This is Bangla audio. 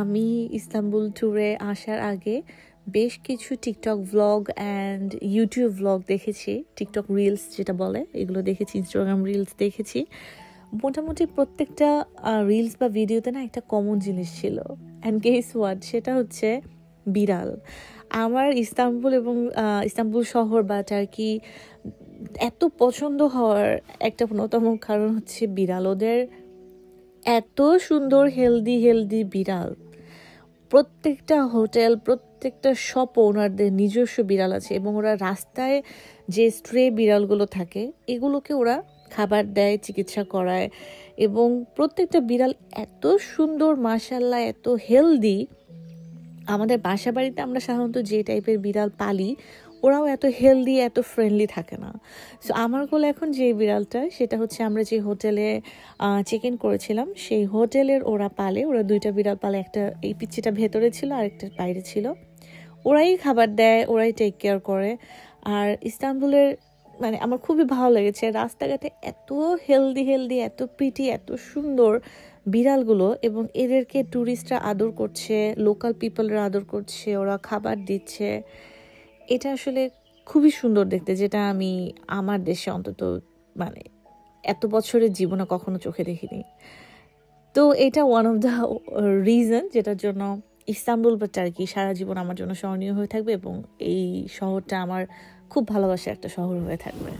আমি ইস্তাম্বুল ট্যুরে আসার আগে বেশ কিছু TikTok vlog and YouTube vlog দেখেছি, টিকটক রিলস যেটা বলে এগুলো দেখেছি, ইনস্টাগ্রাম রিলস দেখেছি। মোটামুটি প্রত্যেকটা রিলস বা ভিডিওতে না একটা কমন জিনিস ছিল, অ্যান্ড গেস হোয়াট, সেটা হচ্ছে বিড়াল। আমার ইস্তাম্বুল এবং ইস্তাম্বুল শহর বা টার্কি এত পছন্দ হওয়ার একটা অন্যতম কারণ হচ্ছে বিড়াল। ওদের এত সুন্দর হেলদি বিড়াল। প্রত্যেকটা হোটেল, প্রত্যেকটা শপ ওনারদের নিজস্ব বিড়াল আছে, এবং ওরা রাস্তায় যে স্ট্রে বিড়ালগুলো থাকে এগুলোকে ওরা খাবার দেয়, চিকিৎসা করায়, এবং প্রত্যেকটা বিড়াল এত সুন্দর, মাশাআল্লাহ, এত হেলদি। আমাদের বাসা বাড়িতে আমরা সাধারণত যে টাইপের বিড়াল পালি, ওরাও এত হেলদি, এত ফ্রেন্ডলি থাকে না। সো আমার কোলে এখন যে বিড়ালটা, সেটা হচ্ছে আমরা যে হোটেলে চেক ইন করেছিলাম সেই হোটেলের ওরা পালে, ওরা দুইটা বিড়াল পালে, একটা এই পিচ্চিটা ভেতরে ছিল আর একটা বাইরে ছিল। ওরাই খাবার দেয়, ওরাই টেক কেয়ার করে। আর ইস্তাম্বুলের মানে আমার খুবই ভালো লেগেছে, রাস্তাঘাটে এত হেলদি, এত প্রিটি, এত সুন্দর বিড়ালগুলো, এবং এদেরকে ট্যুরিস্টরা আদর করছে, লোকাল পিপলরা আদর করছে, ওরা খাবার দিচ্ছে। এটা আসলে খুবই সুন্দর দেখতে, যেটা আমি আমার দেশে অন্তত মানে এত বছরের জীবনে কখনো চোখে দেখিনি। তো এটা ওয়ান অফ দ্য রিজন যেটার জন্য ইস্তাম্বুল বা টার্কি সারা জীবন আমার জন্য স্মরণীয় হয়ে থাকবে, এবং এই শহরটা আমার খুব ভালোবাসার একটা শহর হয়ে থাকবে।